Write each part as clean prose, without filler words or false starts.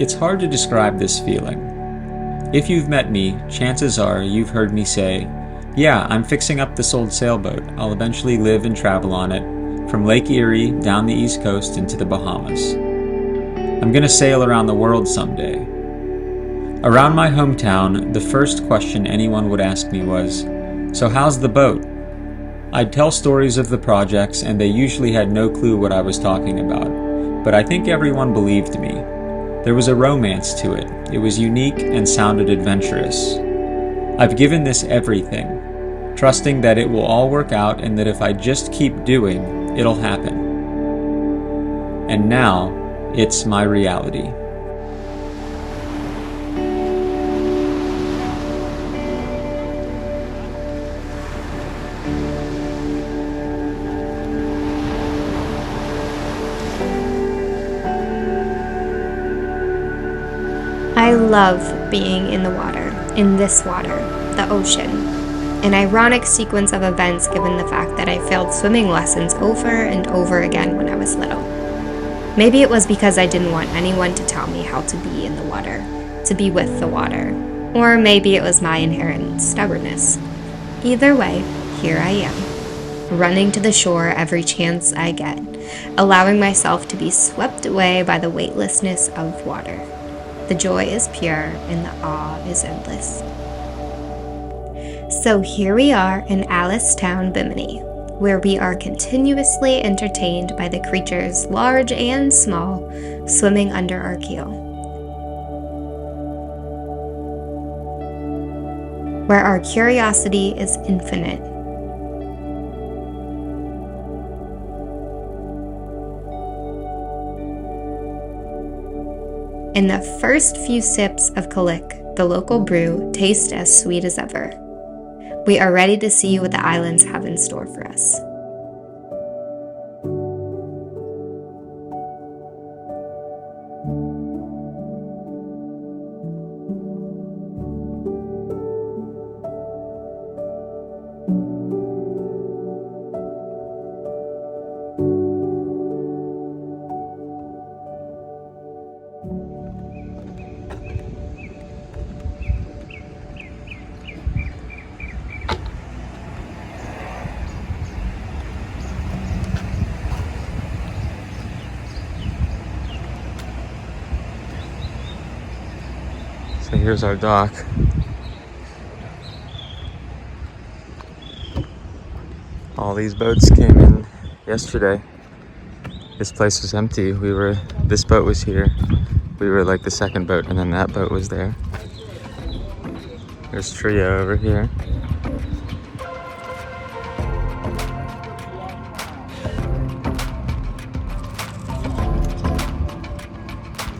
It's hard to describe this feeling. If you've met me, chances are you've heard me say, yeah, I'm fixing up this old sailboat. I'll eventually live and travel on it, from Lake Erie down the East Coast into the Bahamas. I'm gonna sail around the world someday. Around my hometown, the first question anyone would ask me was, so how's the boat? I'd tell stories of the projects and they usually had no clue what I was talking about, but I think everyone believed me. There was a romance to it. It was unique and sounded adventurous. I've given this everything, trusting that it will all work out and that if I just keep doing, it'll happen. And now, it's my reality. I love being in the water, in this water, the ocean. An ironic sequence of events given the fact that I failed swimming lessons over and over again when I was little. Maybe it was because I didn't want anyone to tell me how to be in the water, to be with the water. Or maybe it was my inherent stubbornness. Either way, here I am, running to the shore every chance I get, allowing myself to be swept away by the weightlessness of water. The joy is pure and the awe is endless. So here we are in Alice-town, Bimini, where we are continuously entertained by the creatures large and small swimming under our keel. Where our curiosity is infinite. In the first few sips of Kalik, the local brew, taste as sweet as ever. We are ready to see what the islands have in store for us. So here's our dock. All these boats came in yesterday. This place was empty. This boat was here. We were like the second boat, and then that boat was there. There's Trio over here.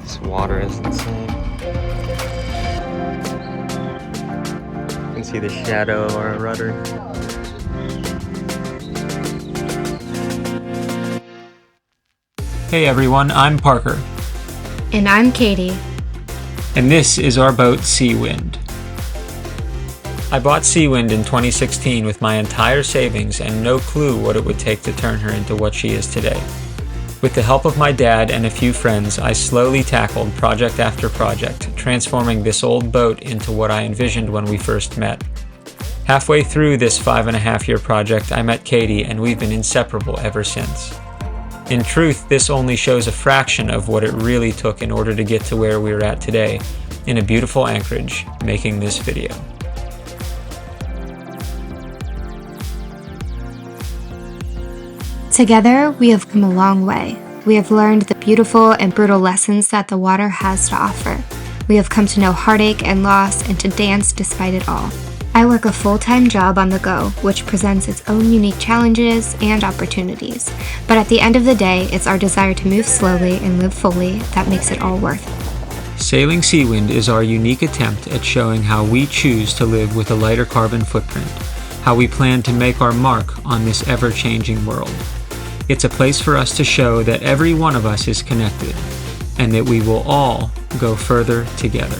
This water is insane. You can see the shadow of our rudder. Hey everyone, I'm Parker. And I'm Katie. And this is our boat, Seawind. I bought Seawind in 2016 with my entire savings and no clue what it would take to turn her into what she is today. With the help of my dad and a few friends, I slowly tackled project after project, transforming this old boat into what I envisioned when we first met. Halfway through this 5.5-year project, I met Katie and we've been inseparable ever since. In truth, this only shows a fraction of what it really took in order to get to where we're at today, in a beautiful Anchorage, making this video. Together, we have come a long way. We have learned the beautiful and brutal lessons that the water has to offer. We have come to know heartache and loss and to dance despite it all. I work a full-time job on the go, which presents its own unique challenges and opportunities. But at the end of the day, it's our desire to move slowly and live fully that makes it all worth it. Sailing Seawind is our unique attempt at showing how we choose to live with a lighter carbon footprint, how we plan to make our mark on this ever-changing world. It's a place for us to show that every one of us is connected, and that we will all go further together.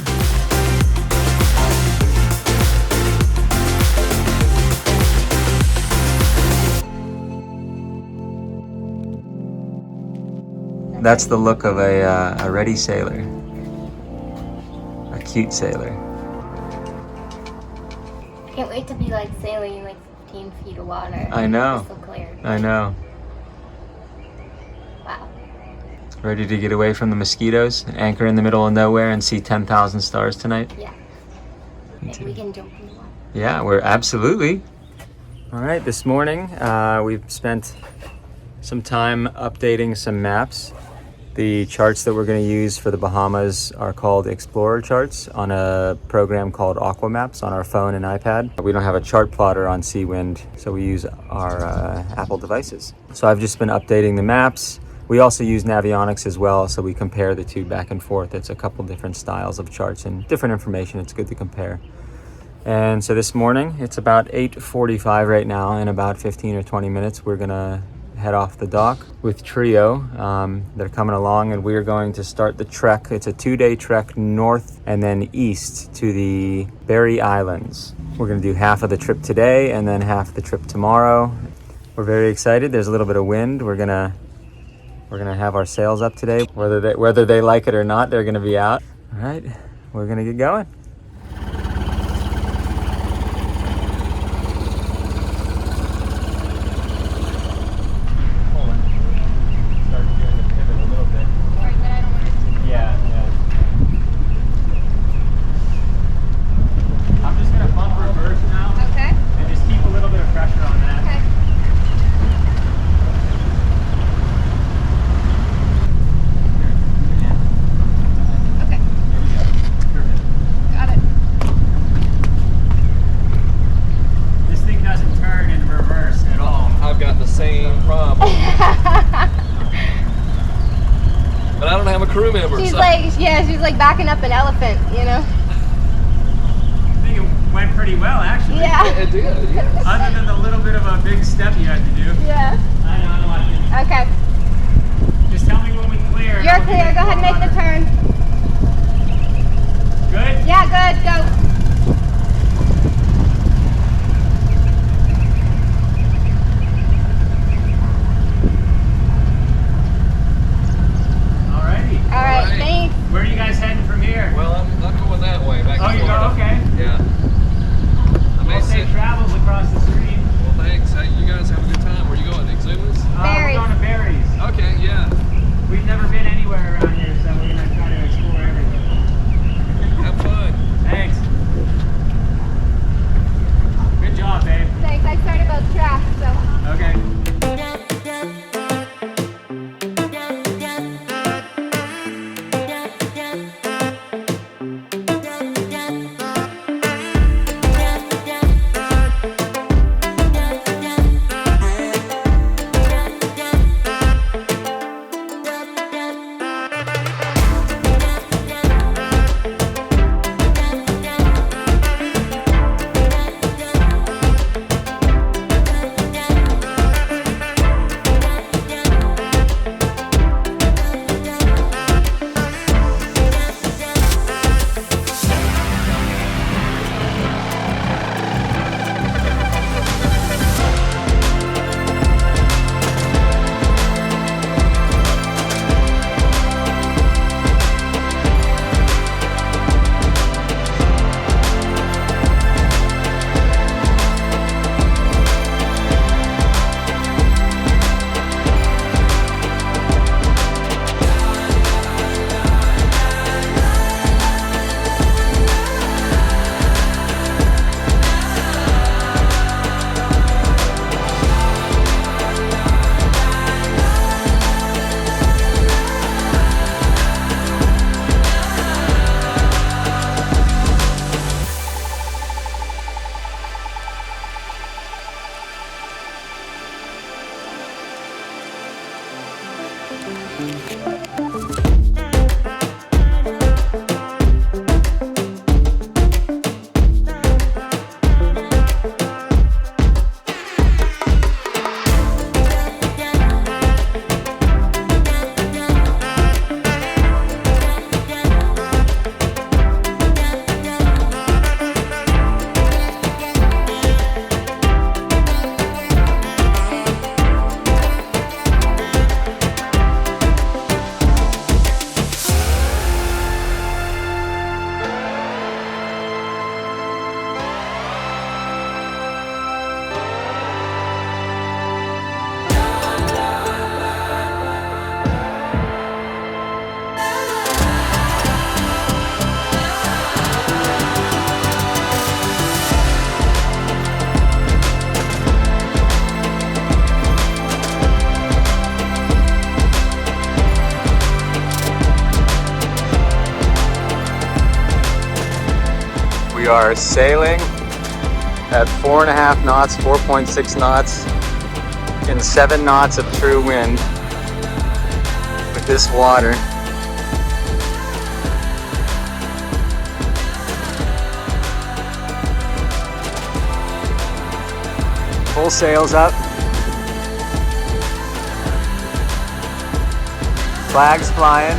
That's the look of a ready sailor. cute sailor. Can't wait to be like sailing in like 15 feet of water. I know. Crystal clear. I know. Wow. Ready to get away from the mosquitoes and anchor in the middle of nowhere and see 10,000 stars tonight? Yeah. And we can jump in the water. Yeah, we're absolutely. All right, this morning we've spent some time updating some maps. The charts that we're going to use for the Bahamas are called Explorer charts on a program called Aqua Maps on our phone and iPad. We don't have a chart plotter on Seawind, so we use our Apple devices. So I've just been updating the maps. We also use Navionics as well, so we compare the two back and forth. It's a couple different styles of charts and different information. It's good to compare. And so this morning, it's about 8:45 right now. In about 15 or 20 minutes, we're gonna head off the dock with Trio. They're coming along, and we're going to start the trek. It's a 2-day trek north and then east to the Berry Islands. We're gonna do half of the trip today and then half the trip tomorrow. We're very excited. There's a little bit of wind. We're gonna have our sails up today. Whether they like it or not, they're gonna be out. All right, we're gonna get going. But I don't have a crew member. She's like backing up an elephant, you know? I think it went pretty well, actually. Yeah. It did, yeah. Other than the little bit of a big step you had to do. Yeah. I know. Okay. Just tell me when we clear. You're clear. Go ahead and make the turn. Good? Yeah, good. Go. All right, thanks. Where are you guys heading from here? Well, I'm going that way, back to you Florida. go? Okay. Yeah. Well, safe travels across the stream. Well, thanks. Hey, you guys have a good time. Where are you going? Exumas? Berries. We're going to Berries. Okay, yeah. We've never been anywhere around here, so we're going to try to We are sailing at 4.5 knots, 4.6 knots, in 7 knots of true wind with this water. Full sails up. Flags flying.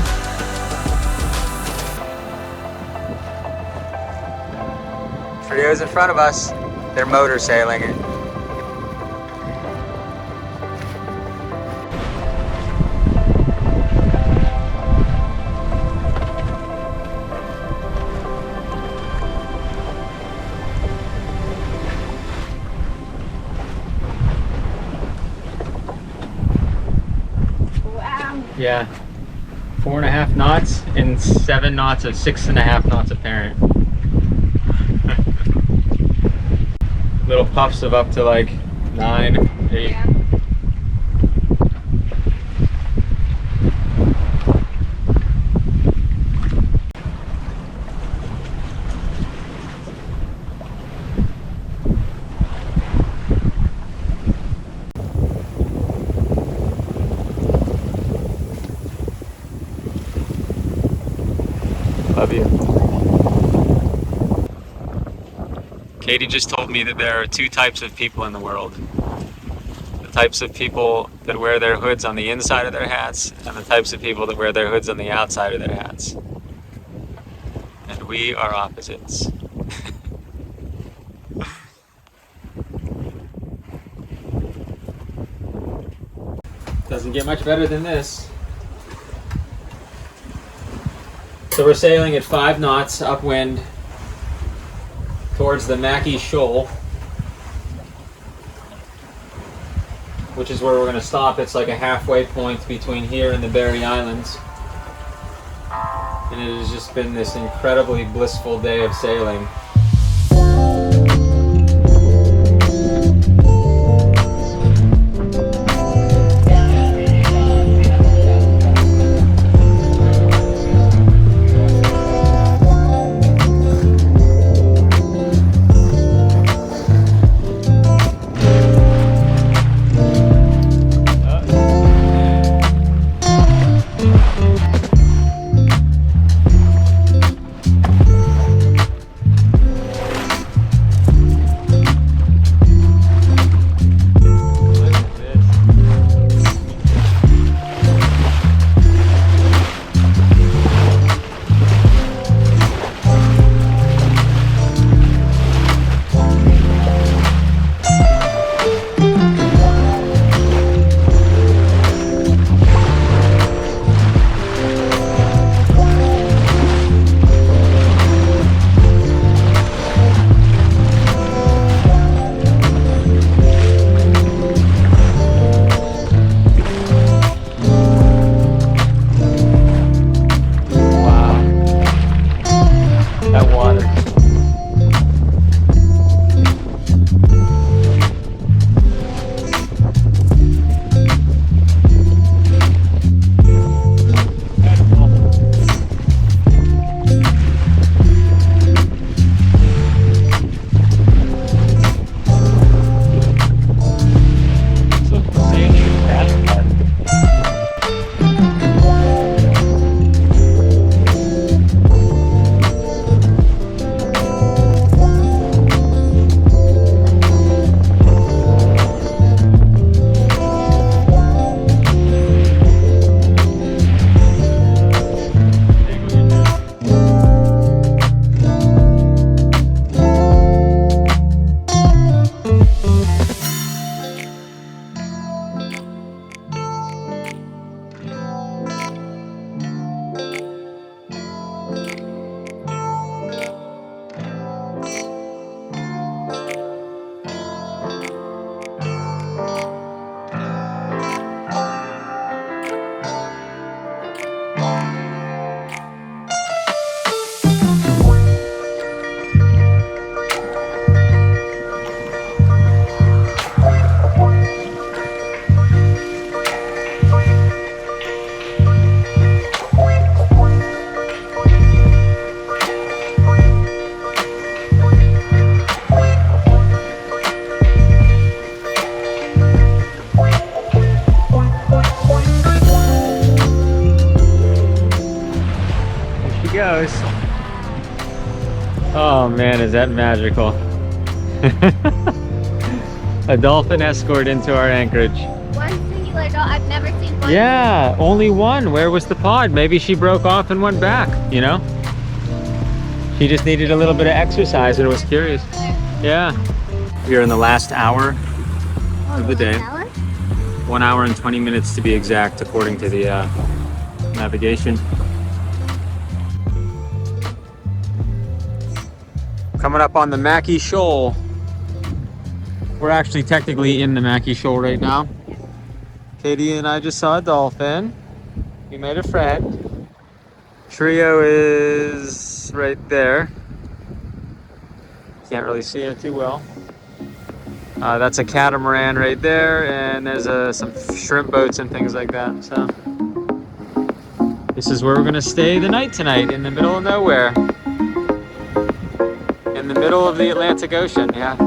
Trio's in front of us. They're motor sailing it. Yeah, 4.5 knots and 7 knots of 6.5 knots apparent. Little puffs of up to like 9, 8. Yeah. Love you. Katie just told me that there are 2 types of people in the world. The types of people that wear their hoods on the inside of their hats, and the types of people that wear their hoods on the outside of their hats. And we are opposites. Doesn't get much better than this. So we're sailing at 5 knots upwind towards the Mackie Shoal, which is where we're going to stop. It's like a halfway point between here and the Berry Islands. And it has just been this incredibly blissful day of sailing. Oh man, is that magical. A dolphin escort into our anchorage. One singular doll. I've never seen one. Yeah, only one. Where was the pod? Maybe she broke off and went back, you know? She just needed a little bit of exercise and was curious. Yeah. We are in the last hour of the day. 1 hour and 20 minutes to be exact, according to the navigation. Coming up on the Mackie Shoal. We're actually technically in the Mackie Shoal right now. Katie and I just saw a dolphin. We made a friend. Trio is right there. Can't really see it too well. That's a catamaran right there, and there's some shrimp boats and things like that. So this is where we're gonna stay the night tonight, in the middle of nowhere. In the middle of the Atlantic Ocean, yeah.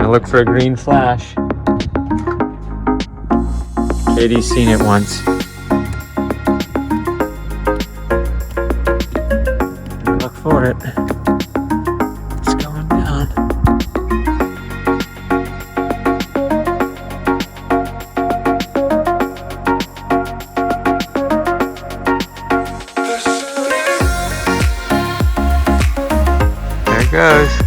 Look for a green flash. Katie's seen it once. Look for it. It's going down. There it goes.